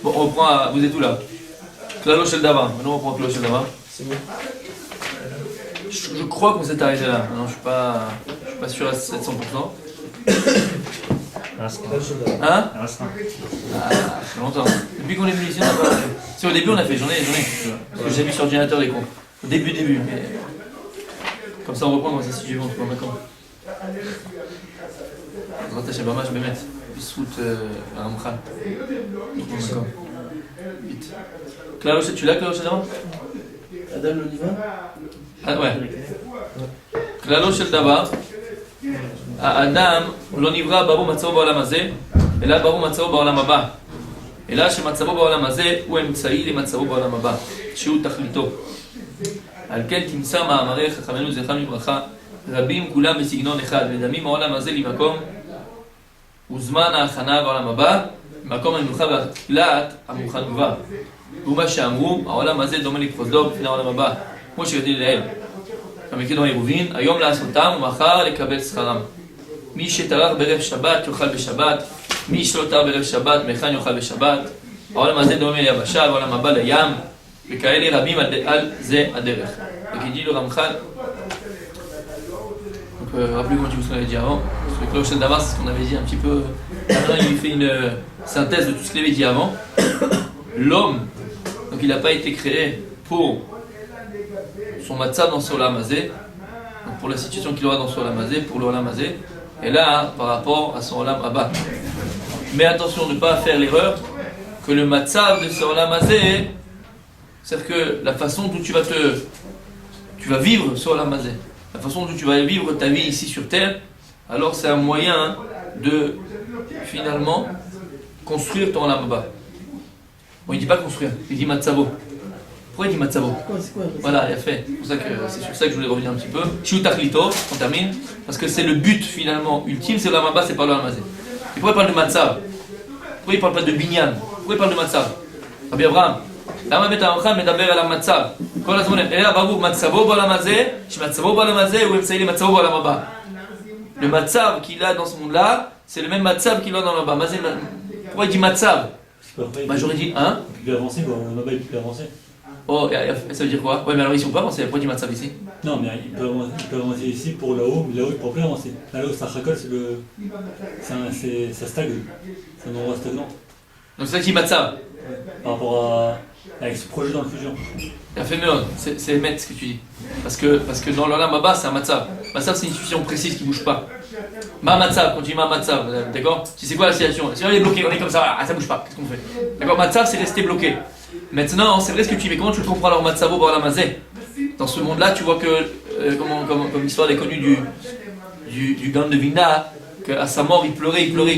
Bon, on reprend, vous êtes où là? Klalo Shel Davar. Maintenant on reprend Klalo Shel Davar. C'est bon. Je crois qu'on s'est arrêté là. Non, je suis pas sûr à 700%. Hein? Ah, ça fait longtemps. Depuis qu'on est venu ici, on n'a pas fait. Si au début on a fait, j'en ai. Parce que j'ai vu sur ordinateur les comptes. Au début. Mais... Comme ça on reprend, comme ça si tu veux, on se prend d'accord. Rattache à Bama, je vais mettre. Bissout à Amkhal. D'accord. Vite. Klalo, tu l'as, Klalo Shel Davar? Adam l'Oliva? Ah ouais. Klalo Shel Davar. האדם לא נברא ברור מצבו בעולם הזה, אלא ברור מצבו בעולם הבא. אלא שמצבו בעולם הזה הוא אמצעי למצבו בעולם הבא, שהוא תכליתו. על כן תמצא מאמרי חכמינו זכרם לברכה, רבים כולם בסגנון אחד, ודמים העולם הזה למקום וזמן ההכנה בעולם הבא, מקום המנוחה והתפילת המוכן כבר. והוא מה שאמרו, העולם הזה דומה לפרוזדור בפני העולם הבא, כמו שגדיל לאל. המקדום העירובין, היום לעשותם ומחר לקבל שכרם. מי שטרח בערב שבת יאכל בשבת, מי שלא טרח בערב שבת מכאן יאכל בשבת. העולם הזה דומה ליבשה והעולם הבא לים, וכאלה רבים על זה הדרך. וכדי לו רמח"ל. Rappelez-vous comment ce qu'on avait dit avant. Parce que Klalo Shel Davar, c'est ce qu'on avait dit un petit peu. Maintenant, il fait une synthèse de tout ce qu'il avait dit avant. L'homme, donc il n'a pas été créé pour son matzah dans ce olam hazé, donc pour la situation qu'il aura dans ce olam hazé, pour le olam hazé, et là par rapport à son olam haba. Mais attention de ne pas faire l'erreur que le matzah de ce olam hazé, c'est-à-dire que la façon dont tu vas vivre ce olam hazé, la façon dont tu vas vivre ta vie ici sur terre, alors c'est un moyen de finalement construire ton olam haba. Bon, il ne dit pas construire, il dit matzavo. Pourquoi il dit Matzavo? Voilà, il a fait. C'est sur ça que je voulais revenir un petit peu. Shiu Tachlito, on termine. Parce que c'est le but finalement ultime, c'est l'Olam Haba, c'est pas l'Olam Hazé. Et pourquoi il parle de Matzav? Pourquoi il parle pas de Binyan? Pourquoi il parle de Matzav? Rabbi Abraham, למה בית המלכה מדבר על המצב? כל הזמן, אלא ברור, מצבו בעולם הזה, שמצבו בעולם הזה הוא אמצעי למצבו בעולם הבא. Le Matzav qu'il a dans ce monde-là, c'est le même Matzav qu'il a dans l'Olam Haba. Pourquoi il dit Matzav? Bah, j'aurais dit, hein? Plus avancé, quoi. L'Olam Haba est plus avancé. Oh, ça veut dire quoi? Ouais, mais alors ici on peut avancer, pourquoi il dit Matzav ici? Non, mais il peut avancer ici pour là-haut, mais là-haut il ne peut plus avancer. Là-haut, ça racole, ça stagne. C'est un endroit stagnant. Donc c'est ça qui dit Matzav? Par rapport avec ce projet dans le futur. Il a fait mieux, c'est émettre ce que tu dis. Parce que dans l'Olam Haba, c'est un Matzav. Matzav, c'est une situation précise qui ne bouge pas. Ma Matzav, quand tu dis Ma Matzav, d'accord? Tu sais quoi la situation? Si on est bloqué, on est comme ça, ça ne bouge pas, qu'est-ce qu'on fait? D'accord, Matzav, c'est rester bloqué. Maintenant, c'est vrai ce que tu dis, mais comment tu le comprends alors Matzavo Ba'olam Hazé? Dans ce monde-là, tu vois que, comme l'histoire est connue du Gan de Vina, qu'à sa mort, il pleurait. Il pleurait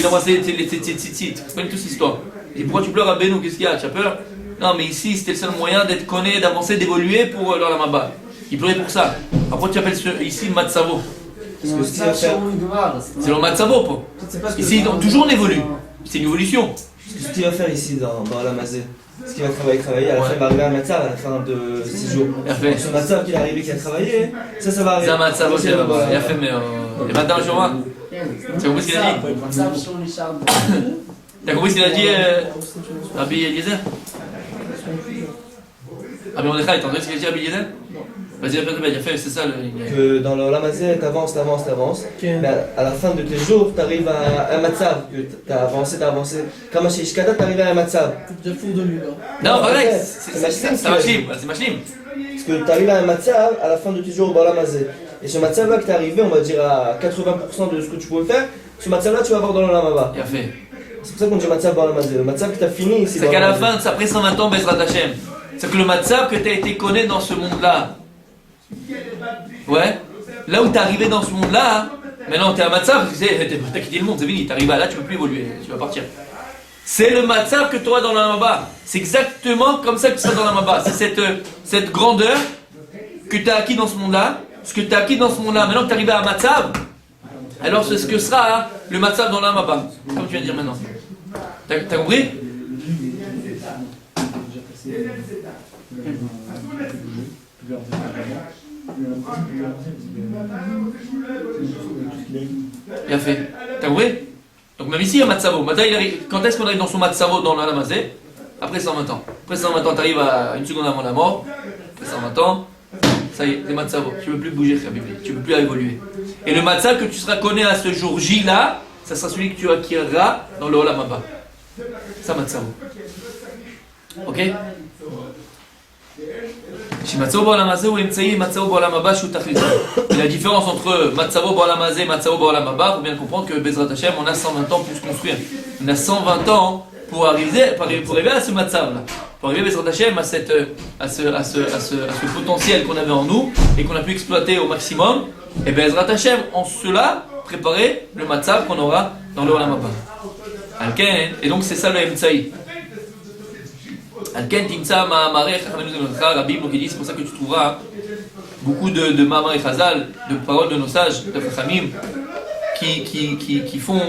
d'embrasser les tzitzit. C'est pas du tout cette histoire. Il dit, pourquoi tu pleures à Beno? Qu'est-ce qu'il y a? Tu as peur? Non, mais ici, c'était le seul moyen d'être connu, d'avancer, d'évoluer pour l'Olam Haba. Il pleurait pour ça. Pourquoi tu appelles ici Matzavo? C'est le Matzavo, pas. Ici, toujours on évolue. C'est une évolution. Ce qu'il va faire ici dans l'Olam Hazé, ce qu'il va travailler, à la fin il va arriver à Matzav à la fin de 6 jours. Ce Matzav qu'il est arrivé, qu'il a travaillé, ça va arriver. C'est un Matzavo, il a fait, mais et maintenant je vois. Tu as compris ce qu'il a dit? T'as compris ce qu'il a dit, Rabbi Eliezer? Rabbi Mordechai, t'as entendu ce qu'il a dit, Rabbi Eliezer? Vas-y, il a fait, c'est ça que dans l'Olam Hazé, t'avances, mais à la fin de tes jours, t'arrives à un Matzav, que t'as avancé. Comme chez Ishkada, t'arrives à un Matzav. Tu te fous de lui, là. Non, pareil, c'est machlim. Parce que t'arrives à un Matzav à la fin de tes jours au l'Olam Hazé. Et ce Matzav-là que t'es arrivé, on va dire à 80% de ce que tu pouvais faire, ce Matzav-là, tu vas avoir dans l'Olam Haba. Il a fait. C'est pour ça qu'on dit Matzav dans l'Olam Hazé. Le Matzav que t'as fini, c'est qu'à la fin, après 120 ans, Bezrat Hashem, c'est que le Matzav que t'as été connu dans ce monde-là, ouais, là où t'es arrivé dans ce monde-là, maintenant t'es à Matzav, t'as quitté le monde, c'est fini, t'es arrivé là, tu peux plus évoluer, tu vas partir. C'est le Matzav que tu auras dans l'Olam Haba. C'est exactement comme ça que tu seras dans l'Olam Haba. C'est cette grandeur que tu as acquis dans ce monde-là, ce que tu as acquis dans ce monde-là. Maintenant que tu es arrivé à Matzav, alors c'est ce que sera le Matzav dans l'Olam Haba, comme tu viens de dire maintenant. T'as compris? Bien fait. T'as compris? Donc même ici, il y a Matzavo. Quand est-ce qu'on arrive dans son Matzavo dans l'Alamazé? Après 120 ans. Après 120 ans, tu arrives à une seconde avant la mort. Après 120 ans, ça y est, c'est Matzavo. Tu ne peux plus bouger, tu ne peux plus évoluer. Et le Matzav que tu seras connu à ce jour J là, ça sera celui que tu acquériras dans le Olam Haba. Ça, Matzavo. Ok? Et la différence entre Matzavo Ba'olam Hazeh et Matzavo Ba'olam Haba, il faut bien comprendre que Bezrat Hashem, on a 120 ans pour se construire. On a 120 ans pour arriver à ce Matzav là. Pour arriver Bezrat Hashem à ce potentiel qu'on avait en nous et qu'on a pu exploiter au maximum. Et Bezrat Hashem, en cela, préparer le Matzav qu'on aura dans le Olam Haba. Et donc c'est ça le Emtsaï. C'est pour ça que tu trouveras beaucoup de Ma'amar et Chazal, de paroles de nos sages, de Chachamim, qui font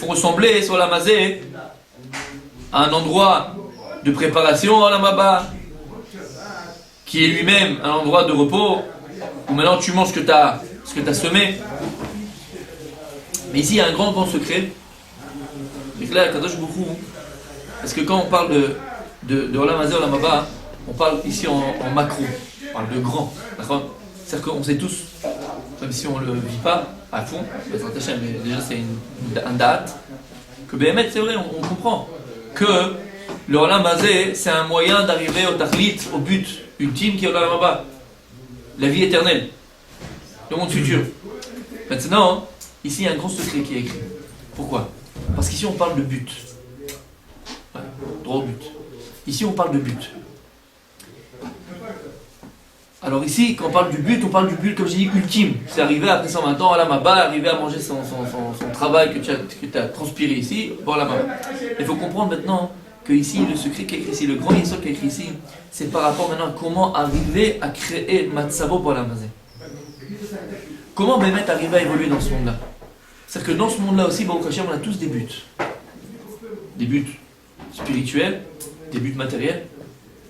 ressembler sur la Mazé à un endroit de préparation à la Maba, qui est lui-même un endroit de repos, où maintenant tu manges ce que tu as semé. Mais ici il y a un grand secret. Et là, Kadosh Bokhu, parce que quand on parle de Olam Hazeh, Olam Haba, on parle ici en macro, on parle de grand. C'est-à-dire qu'on sait tous, même si on ne le vit pas à fond, mais déjà c'est un date, que Béhémet, c'est vrai, on comprend que le Olam Hazeh, c'est un moyen d'arriver au Tachlit, au but ultime qui est Olam Haba, la vie éternelle, le monde futur. Maintenant, ici il y a un grand secret qui est écrit. Pourquoi? Parce qu'ici on parle de but. Ouais, droit au but. Ici on parle de but. Alors ici, quand on parle du but, comme j'ai dit, ultime. C'est arriver après 120 ans à la Maba, arriver à manger son travail que tu as transpiré ici, bon à la Maba. Il faut comprendre maintenant que ici, le secret qui est écrit ici, le grand yesod qui est écrit ici, c'est par rapport maintenant à comment arriver à créer Matzavo pour la Mazé. Comment Bémet arriver à évoluer dans ce monde-là? C'est-à-dire que dans ce monde-là aussi, Baruch Hashem, on a tous des buts. Des buts spirituels, des buts matériels.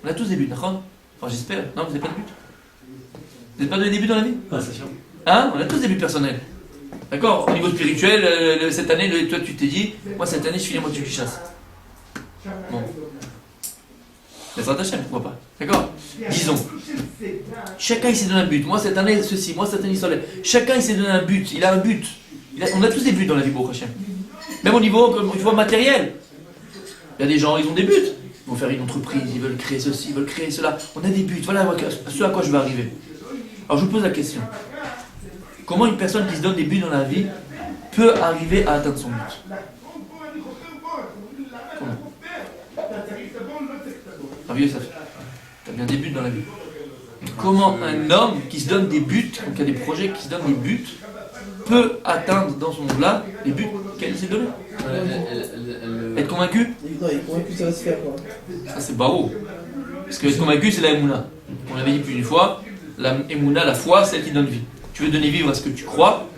On a tous des buts, d'accord? Enfin, j'espère. Non, vous n'avez pas de but? Vous n'avez pas de début dans la vie? Ah, c'est sûr. Hein? On a tous des buts personnels. D'accord? Au niveau spirituel, cette année, toi tu t'es dit, moi cette année je finis à moitié du chasse. Bon. Bezrat Hashem, pourquoi pas? D'accord? Disons. Chacun il s'est donné un but. Moi cette année ceci, moi cette année cela. Chacun il s'est donné un but. Il a un but. On a tous des buts dans la vie, Baruch Hashem. Même au niveau, comme tu vois, matériel. Il y a des gens, ils ont des buts. Ils vont faire une entreprise, ils veulent créer ceci, ils veulent créer cela. On a des buts. Voilà ce à quoi je veux arriver. Alors je vous pose la question. Comment une personne qui se donne des buts dans la vie peut arriver à atteindre son but? Comment? Ravieux, ça fait. Tu as bien des buts dans la vie. Comment un homme qui se donne des buts, donc il y a des projets qui se donnent des buts, peut atteindre dans ce monde-là les buts qu'elle s'est donnés? Être convaincu? Non, il est convaincu que ça va se faire, quoi. Ça c'est barreau. Parce que être convaincu, c'est la Emouna. On l'avait dit plus d'une fois, la Emouna, la foi, c'est elle qui donne vie. Tu veux donner vie à ce que tu crois,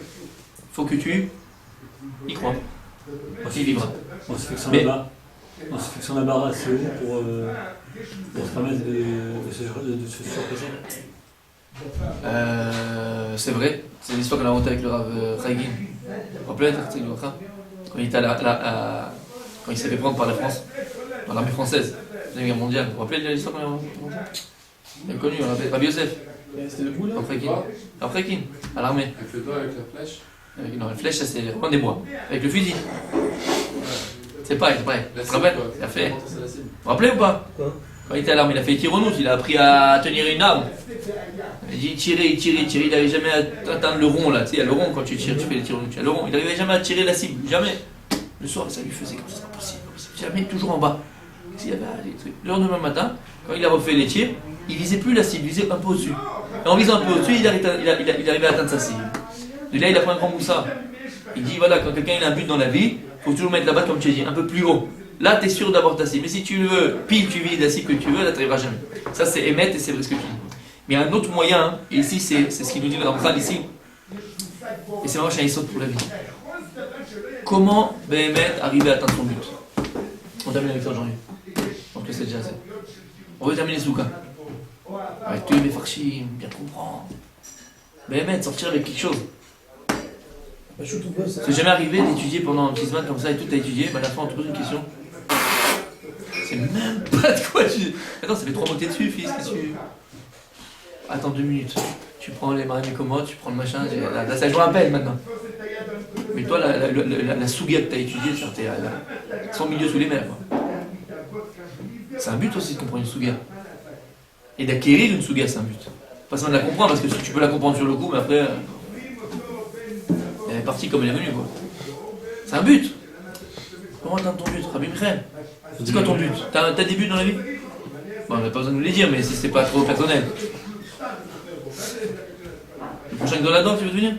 il faut que tu y crois. Tu y vivras. On se fixe en là-bas assez haut pour se permettre de se surpasser. C'est vrai, c'est l'histoire qu'on a racontée avec le Rav Chaygin. Vous vous rappelez quand il était quand il s'est fait prendre par la France, dans l'armée française, la Deuxième Guerre mondiale. Vous vous rappelez de l'histoire qu'on a racontée? Il est connu, on l'appelait Rabbi Yosef. C'était debout là? Rav Chaygin, à l'armée. Avec le doigt, avec la flèche? Non, la flèche, ça c'est loin des bois. Avec le fusil. C'est pareil, c'est pareil. Tu te rappelles? Il a fait. Vous vous rappelez ou pas? Quoi? Quand il était à l'armée, il a fait tironout, il a appris à tenir une arme. Il a dit tirer, il n'avait jamais atteint le rond là. Tu sais, il y a le rond quand tu tires, tu fais les tironout. Il y a le rond, il n'arrivait jamais à tirer la cible, jamais. Le soir, ça lui faisait comme ça, impossible. Jamais, toujours en bas. Il y avait des trucs. Le lendemain matin, quand il a refait les tirs, il visait plus la cible, il visait un peu au-dessus. Et en visant un peu au-dessus, il arrivait à atteindre sa cible. De là, il a pris un grand moussard. Il dit voilà, quand quelqu'un a un but dans la vie, il faut toujours mettre la batte comme tu as dit, un peu plus haut. Là, tu es sûr d'avoir ta cible. Mais si tu veux, pile, tu vises la cible que tu veux, là, tu n'arriveras jamais. Ça, c'est émettre et c'est vrai ce que tu dis. Mais il y a un autre moyen, et ici, c'est ce qu'il nous dit le Ramchal ici. Et c'est vraiment un yesod pour la vie. Comment Béhémet arriver à atteindre son but? On termine avec ça aujourd'hui. Je pense que c'est déjà assez. On veut terminer Souka. Avec tous les farchim, bien comprendre. Béhémet, sortir avec quelque chose. C'est jamais arrivé d'étudier pendant un petit semaine comme ça et tout, t'as étudié, mais à la fin on te pose une question. C'est même pas de quoi tu... Attends, ça fait 3 mots que t'es dessus, fils, qu'est-ce que tu... Attends 2 minutes. Tu prends les marines commodes, tu prends le machin, là ça joue un peine maintenant. Mais toi, la souga que t'as étudiée, t'es sans milieu sous les mers, quoi. C'est un but aussi de comprendre une souga. Et d'acquérir une souga, c'est un but. Pas seulement de la comprendre, parce que tu peux la comprendre sur le coup, mais après... elle est partie comme elle est venue, quoi. C'est un but. Comment atteindre ton but, Rabbi Michael? C'est quoi ton but? T'as des buts dans la vie? Bon, on n'a pas besoin de nous les dire, mais si c'est pas trop personnel. Le prochain Gdolador, tu veux devenir?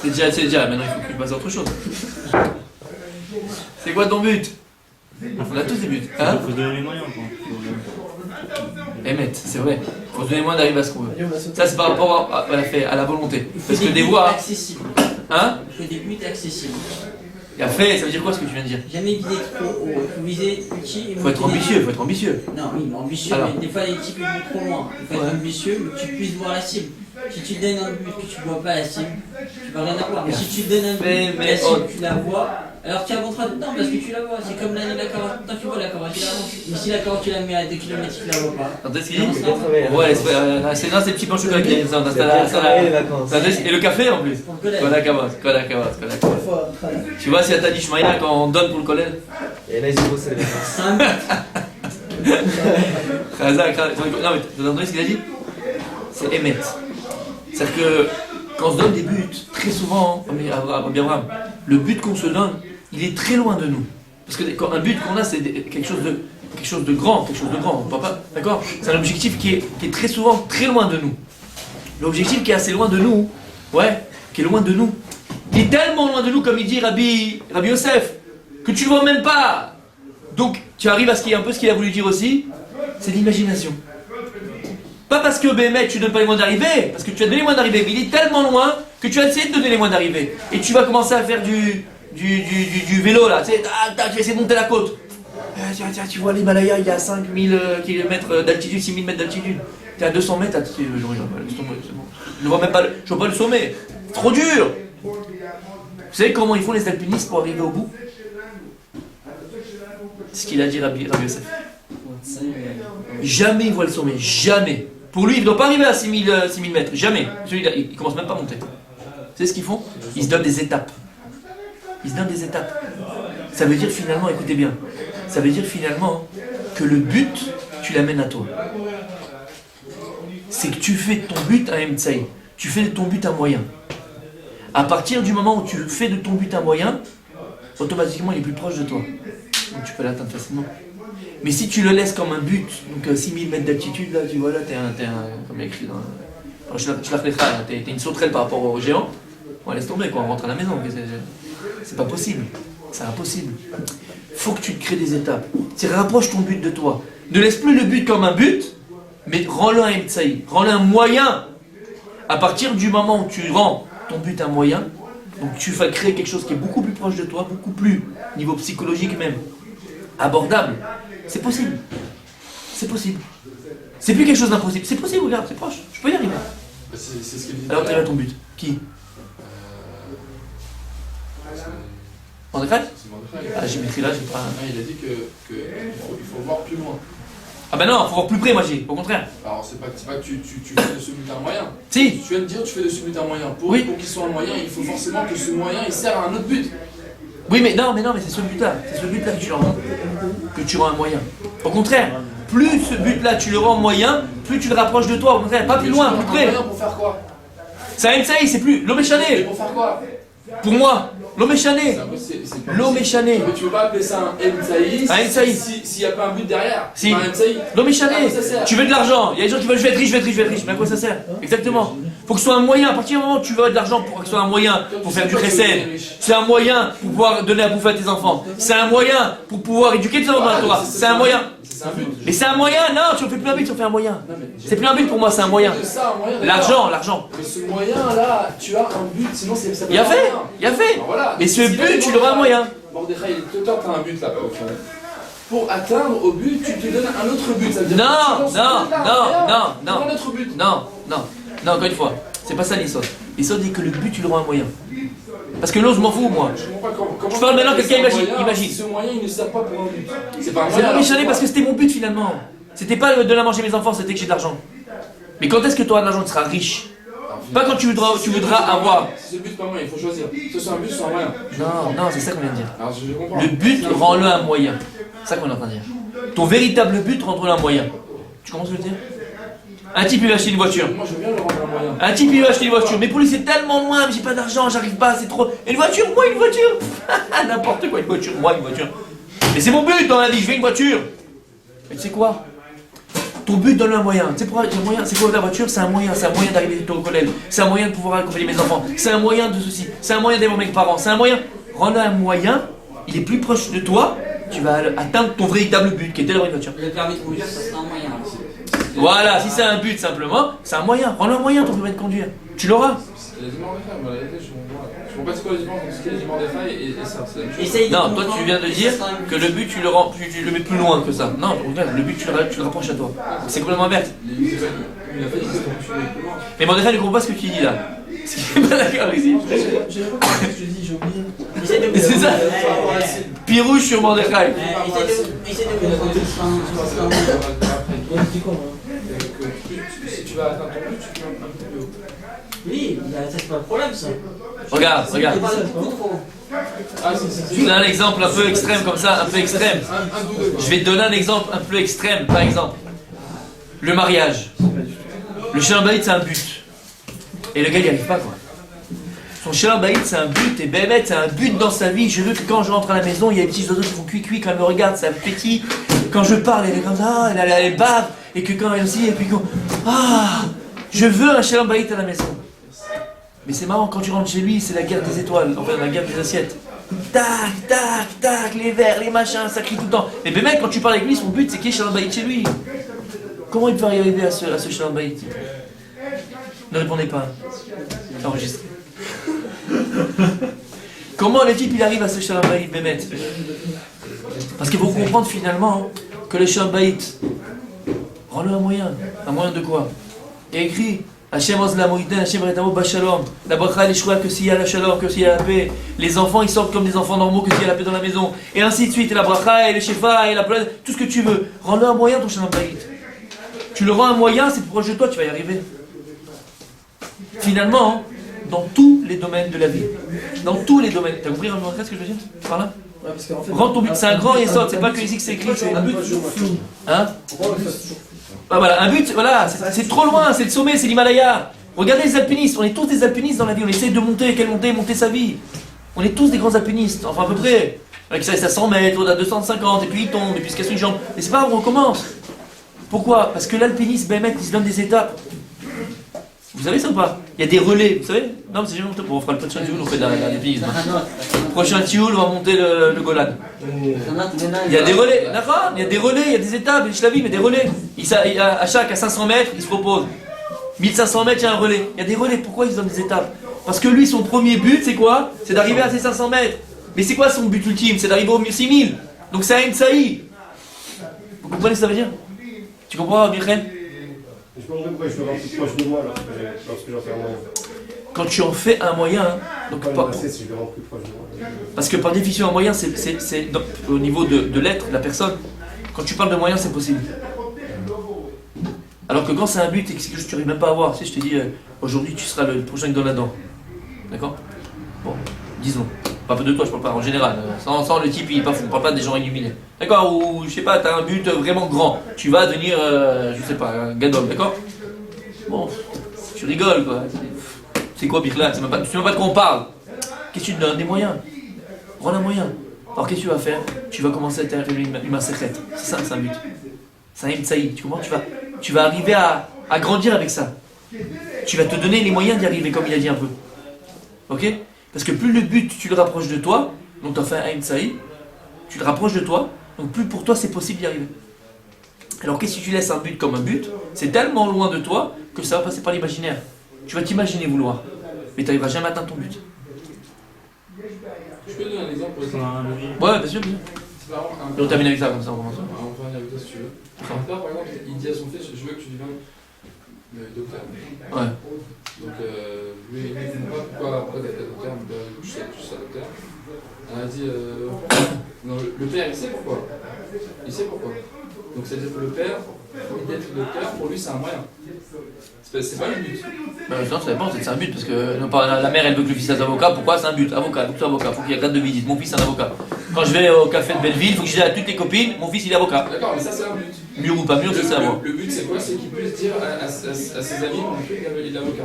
C'est déjà, maintenant il faut que tu passes à autre chose. C'est quoi ton but? On a tous des buts. Hein? Il faut donner les moyens, quoi. Émet, c'est vrai. Il faut se donner moins d'arriver à ce qu'on veut. Ça, c'est par rapport à la volonté. Parce que des voix. Accessible. Hein? Il faut des buts accessibles. Et après, ça veut dire quoi ce que tu viens de dire? Jamais viser trop haut. Il faut viser petit. Il faut être ambitieux, faut être ambitieux. Non, oui, mais ambitieux, Alors. mais des fois les types ils vont trop loin. Il faut être ambitieux, mais que tu puisses voir la cible. Si tu te donnes un but que tu vois pas la cible, tu vas rien avoir. Mais si tu te donnes un but que la cible, tu la vois, alors tu avanceras tout le temps parce que tu la vois. C'est comme l'année de la carotte. Tant que tu vois la carotte, tu l'avance. Mais si la carotte tu la mets à 2 km, tu la vois pas. Attendez ce qu'il dit? Ouais, c'est le petit penchou avec les gens. les vacances. Et le café en plus. Pour le collège. Kola. Tu vois si Atadi Shmaïa quand on donne pour le collège? Et là, ils ont bossé les vacances. C'est un but. Non mais t'as entendu ce qu'il a dit? C'est Emet. C'est-à-dire que quand on se donne des buts, très souvent, Abraham, le but qu'on se donne, il est très loin de nous. Parce que quand un but qu'on a, c'est quelque chose de grand, on peut pas, d'accord? C'est un objectif qui est très souvent très loin de nous. L'objectif qui est assez loin de nous, qui est loin de nous, il est tellement loin de nous, comme il dit Rabbi Yosef, que tu ne le vois même pas. Donc tu arrives à ce qu'il a voulu dire aussi, c'est l'imagination. Pas parce que Bémet tu ne donnes pas les moyens d'arriver, parce que tu as donné les moyens d'arriver, mais il est tellement loin que tu as essayé de donner les moyens d'arriver. Et tu vas commencer à faire du vélo là, tu sais, tu vas essayer de monter la côte. Tiens, tu vois l'Himalaya, il y a 5000 km d'altitude, 6000 mètres d'altitude. Tu es à 200 mètres, c'est bon. Je ne vois même pas, je vois pas le sommet. C'est trop dur. Vous savez comment ils font les alpinistes pour arriver au bout? C'est ce qu'il a dit Rabbi Yosef. Jamais il voit le sommet, jamais. Pour lui, il ne doit pas arriver à 6000 mètres, jamais. Il ne commence même pas à monter. Vous savez ce qu'ils font? Ils se donnent des étapes. Ça veut dire finalement, écoutez bien, ça veut dire finalement que le but, tu l'amènes à toi. C'est que tu fais de ton but un Emtsaï. Tu fais de ton but un moyen. À partir du moment où tu fais de ton but un moyen, automatiquement il est plus proche de toi. Donc tu peux l'atteindre facilement. Mais si tu le laisses comme un but, donc 6000 mètres d'altitude, là tu vois, là t'es comme il y a écrit dans... t'es une sauterelle par rapport au géant, on laisse tomber quoi, on rentre à la maison. C'est pas possible, c'est impossible. Faut que tu te crées des étapes. Rapproche ton but de toi. Ne laisse plus le but comme un but, mais rends-le un Emtsaï, rends-le un moyen. À partir du moment où tu rends ton but un moyen, donc tu vas créer quelque chose qui est beaucoup plus proche de toi, beaucoup plus, niveau psychologique même, abordable. C'est possible. C'est possible. C'est plus quelque chose d'impossible. C'est possible, regarde, c'est proche. Je peux y arriver. C'est ce qu'il dit. Alors tu as ton but. Qui? Mordechai? C'est Mordechai. Ah, j'ai maîtrisé là, j'ai pas... Il a dit qu'il faut voir plus loin. Ah ben non, faut voir plus près, moi j'ai, au contraire. Alors c'est pas que tu fais de ce but un moyen. Si. Tu viens de dire tu fais de ce but un moyen. Pour qu'il soit un moyen, il faut forcément que ce moyen il sert à un autre but. Oui mais non, mais c'est ce but-là. C'est ce but-là que tu rends un moyen. Au contraire, plus ce but-là tu le rends moyen, plus tu le rapproches de toi, au contraire, pas plus loin, plus près. Un moyen pour faire quoi? Ça Emtsaï, c'est plus l'homme Mais échané. pour faire quoi? Pour moi, l'homme échané. L'homme échané. Mais tu veux pas appeler ça un Emtsaï s'il n'y a pas un but derrière? Si. Un Emtsaï. L'homme échané. À quoi ça sert? Tu veux de l'argent. Il y a des gens qui veulent je vais être riche. Mais à quoi ça sert? Exactement. Faut que ce soit un moyen. À partir du moment où tu veux de l'argent, pour que ce soit un moyen pour faire du chesed. C'est un moyen pour pouvoir donner à bouffer à tes enfants. C'est un moyen pour pouvoir éduquer tes enfants à toi. C'est un moyen. C'est un but. Mais c'est un moyen. Non, tu ne fais plus un but, tu en fais un moyen. C'est plus un but pour moi, c'est un moyen. C'est ça, un moyen. L'argent. Mais ce moyen là, tu as un but, sinon ça peut Il a pas fait. rien. Il a fait. Alors voilà. Mais ce but, tu l'auras un moyen. Mordechai, toi t'as un but là-bas au fond. Pour atteindre au but, tu te donnes un autre but. Ça veut dire Non, un autre but. encore une fois, c'est pas ça l'histoire. Et ça, on dit que le but, tu le rends un moyen. Parce que l'eau, je m'en fous, moi. Je comprends pas comment. Je parle maintenant, quelqu'un moyen, imagine. Ce moyen, il ne sert pas pour un but. C'est pas un C'est moyen. pas méchané parce que c'était mon but finalement. C'était pas de la manger mes enfants, c'était que j'ai de l'argent. Mais quand est-ce que tu auras de l'argent, tu seras riche? Pas quand tu voudras avoir. C'est le but, pas un moyen, il faut choisir. Soit c'est un but, soit un moyen. Non, c'est ça qu'on vient de dire. Alors je comprends. Le but, rends-le un moyen. C'est ça qu'on est en train de dire. Ton véritable but, rends-le un moyen. Tu comprends ce que je veux dire? Un type il veut acheter une voiture. Moi je veux bien le rendre un moyen. Un type il veut acheter une voiture. Mais pour lui c'est tellement loin, mais j'ai pas d'argent, j'arrive pas, c'est trop. Et une voiture, moi une voiture. N'importe quoi, une voiture, moi une voiture. Mais c'est mon but dans la vie, je veux une voiture. Mais tu sais quoi? Ton but, donne-le un moyen. Tu sais pourquoi le moyen? C'est quoi la voiture? C'est un moyen d'arriver au collège. C'est un moyen de pouvoir accompagner mes enfants. C'est un moyen de ceci. C'est un moyen d'aimer mes parents. C'est un moyen. Rends-le un moyen, il est plus proche de toi, tu vas atteindre ton véritable but qui était d'avoir une voiture. Le permis de conduire, ça serait un moyen. Voilà, si c'est un but simplement, c'est un moyen. Rends-le un moyen ton permis de conduire. Tu l'auras. C'est les aimants des failles, mais la réalité, je comprends pas c'est quoi les aimants, ce qu'est les aimants des failles et ça, c'est la même chose. Essaye de Non, toi comprendre tu viens de que dire ça sera un que le but tu le mets plus loin que ça. Non, regarde, le but tu le rapproches à toi. C'est complètement inverse. Il a fait des histoires, je suis plus loin. Mais Mordechai ne comprend pas ce que tu dis là. Ce qui est pas d'accord ici. J'ai pas compris ce que je dis, j'ai oublié. Essaye de C'est ça. Ouais, Pirouche sur Mordechai. essaye de comprendre que ça sera un moyen. Ouais, je dis quoi, moi? Si tu vas atteindre ton but, tu peux un peu plus haut. Oui, ça c'est pas le problème ça. Regarde. C'est pas beaucoup trop. Ah, Je vous donne un exemple un peu extrême comme ça, un peu extrême. un doux de Je vais te donner un exemple un peu extrême, par exemple. Le mariage. Le shalom bayit c'est un but. Et le gars il n'y arrive pas quoi. Son shalom bayit c'est un but et Bémet c'est un but dans sa vie. Je veux que quand je rentre à la maison, il y a des petits oiseaux qui font cuit quand elle me regarde, ça pétille. Quand je parle, elle est comme ça, elle bave. Et que quand elle aussi, et puis quand. Ah, je veux un shalom bayit à la maison. Mais c'est marrant, quand tu rentres chez lui, c'est la guerre des étoiles, enfin la guerre des assiettes. Tac, tac, tac, les verres, les machins, ça crie tout le temps. Et bien mec, quand tu parles avec lui, son but c'est qu'il y ait shalom bayit chez lui. Comment il peut arriver à ce shalom bayit? Ne répondez pas. Enregistré. Comment le type il arrive à ce shalom bayit, Bémet? Parce qu'il faut comprendre finalement que le shalom bayit, rends-le un moyen. Un moyen de quoi? Il y a écrit Hachem oz la moïden, Hachem retamo bashalom. La bracha elle échouera que s'il y a la shalom, que s'il y a la paix. Les enfants ils sortent comme des enfants normaux que s'il y a la paix dans la maison. Et ainsi de suite. Et la bracha et le shefa et la pleine, tout ce que tu veux. Rends-le un moyen ton shalom bayit. Tu le rends un moyen, c'est proche de toi, tu vas y arriver. Finalement, dans tous les domaines de la vie. Dans tous les domaines. T'as compris ce que je veux dire par là? Ouais, parce qu'en fait, Rends ton but, c'est un grand essor, c'est pas que ici que c'est écrit. un but toujours flou. Hein? Ouais, voilà, un but, voilà, c'est trop loin, c'est le sommet, c'est l'Himalaya. Regardez les alpinistes, on est tous des alpinistes dans la vie, on essaie de monter, monter sa vie. On est tous des grands alpinistes, enfin à peu près. Avec ça, c'est à 100 mètres, à 250, et puis il tombe, et puis il se casse une jambe. Et c'est pas où on commence. Pourquoi? Parce que l'alpiniste, ben mec, il se donne des étapes. Vous savez ça ou pas? Il y a des relais, vous savez? Non, mais c'est jamais monté. Bon, on fera le prochain tioul, on fait de l'alpinisme. Prochain tioul, on va monter le Golan. Il y a des relais, d'accord? Il y a des relais, il y a des étapes, je l'ai vu, mais des relais. À chaque, à 500 mètres, il se propose. 1500 mètres, il y a un relais. Il y a des relais, pourquoi ils se donnent des étapes? Parce que lui, son premier but, c'est quoi? C'est d'arriver à ces 500 mètres. Mais c'est quoi son but ultime? C'est d'arriver au 6000. Donc c'est un saï. Vous comprenez ce que ça veut dire? Tu comprends, Michel? Je me demande pourquoi je me rends plus proche de moi lorsque j'en fais un moyen. Quand tu en fais un moyen, donc Pas si je me rends plus proche de moi. parce que par définition un moyen c'est au niveau de l'être, de la personne. Quand tu parles de moyen c'est possible. Alors que quand c'est un but et que c'est quelque chose que tu n'arrives même pas à voir, tu sais, je te dis aujourd'hui tu seras le prochain qui donne la dent. D'accord? Bon, disons. Pas de toi, je parle pas en général. Sans le type, il est pas fou, on parle pas des gens illuminés. D'accord? Ou je sais pas, t'as un but vraiment grand. Tu vas devenir, je sais pas, un gadol, d'accord? Bon, tu rigoles quoi. C'est quoi Birla? Tu sais même pas de quoi on parle. Qu'est-ce que tu te donnes? Des moyens. Rends un moyen. Alors qu'est-ce que tu vas faire? Tu vas commencer à être une secrète. C'est ça, c'est un but. C'est un imtsaï, tu comprends? Tu vas arriver à grandir avec ça. Tu vas te donner les moyens d'y arriver, comme il a dit un peu. Ok? Parce que plus le but, tu le rapproches de toi, donc tu en fais un imtsaï, tu le rapproches de toi, donc plus pour toi c'est possible d'y arriver. Alors qu'est-ce que tu laisses un but comme un but? C'est tellement loin de toi que ça va passer par l'imaginaire. Tu vas t'imaginer vouloir, mais tu n'arriveras jamais à atteindre ton but. Je peux donner un exemple pour les Ouais, bien sûr, bien sûr. C'est par exemple Et on termine avec ça, comme ça on commence. On va venir avec toi si tu veux. Un père, par exemple, il dit à son fils, je veux que tu deviennes Le docteur. Ouais. Donc, lui, il ne comprend pas pourquoi t'as docteur, mais je suis docteur. Elle a dit, non, le père, il sait pourquoi. Il sait pourquoi. Donc, c'est-à-dire que le père, d'être docteur, pour lui, c'est un moyen. C'est pas le but. Non, ça dépend, c'est un but, parce que non, pas, la mère elle veut que le fils fasse avocat, pourquoi c'est un but? Avocat, docteur avocat, faut qu'il y ait carte de visite, mon fils c'est un avocat. Quand je vais au café de Belleville, il faut que je dise à toutes les copines, mon fils il est avocat. D'accord, mais ça c'est un but. Mûr ou pas mûr, c'est ça à moi. Le but c'est quoi? C'est qu'il puisse dire à ses amis, mon fils il est avocat.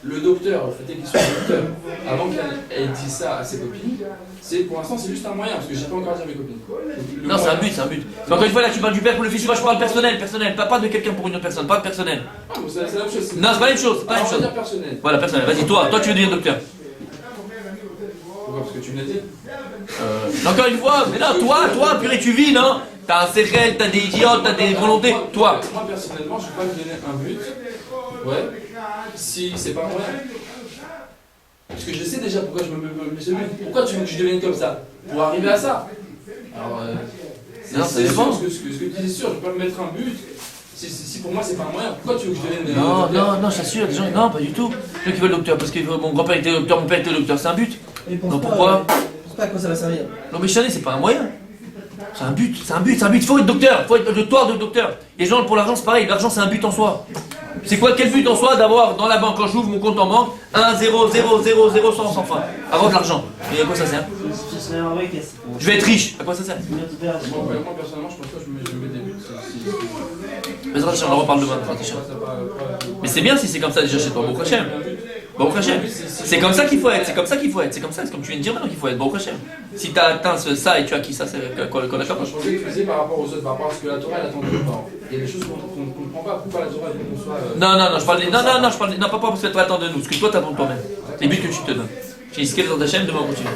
Le docteur, le fait qu'il soit docteur, avant qu'elle dise ça à ses copines, c'est pour l'instant c'est juste un moyen, parce que j'ai pas encore dit à mes copines. Non, c'est un but, c'est un but. Mais encore une fois, là tu parles du père pour le fils, moi je parle personnel, pas de quelqu'un pour une autre personne, pas de personnel. Ah, c'est la même chose. Non, c'est pas la même chose, c'est pas la même On va chose. dire personnel. Voilà, personnel, vas-y, toi tu veux devenir docteur. Pourquoi? Parce que tu me l'as dit. Encore une fois, mais là, toi, purée, tu vis, non? T'as un CRL, t'as des idiotes, t'as des volontés, toi. Moi personnellement, je ne vais pas me donner un but, ouais, si c'est pas moyen. Parce que je sais déjà pourquoi je me mets ce but. Pourquoi tu veux que je devienne comme ça? Pour arriver à ça. Alors, Non, ça c'est dépend. sûr, ce que tu dis, c'est sûr, je ne vais pas me mettre un but. Si pour moi c'est pas un moyen, pourquoi tu veux que je devienne Non, je t'assure, les gens, non, pas du tout. Ceux qui veulent docteur, parce que mon grand-père était docteur, mon père était docteur, c'est un but. Et Donc pourquoi? Je sais pas à quoi ça va servir. Non mais chané, c'est pas un moyen. C'est un but, il faut être docteur, faut être de docteur. Les gens pour l'argent c'est pareil, l'argent c'est un but en soi. C'est quoi quel but en soi d'avoir dans la banque, quand j'ouvre mon compte en banque, 1, 0, 0, 0, 0, 100 sans fin. Avoir de l'argent. Et à quoi ça sert? Je vais être riche, à quoi ça sert? Moi personnellement, je pense pas que je me mets des buts. Mais on en reparle demain, mais c'est bien si c'est comme ça déjà chez toi, bon Hachem. Bon Hachem. C'est comme ça qu'il faut être, c'est comme ça, c'est comme tu viens de dire maintenant qu'il faut être, bon Hachem. Si tu as atteint ça et tu as acquis ça, c'est quoi Je pensais que tu disais par rapport aux autres, par rapport à ce que la Torah elle attend de nous. Il y a des choses qu'on ne comprend pas, pourquoi la Torah elle veut qu'on soit... Non, je parle pas parce que la Torah attend de nous, ce que toi t'attends de toi-même. C'est les buts que tu te donnes. J'ai dit ce qu'est dans ta chaîne, demain on continue.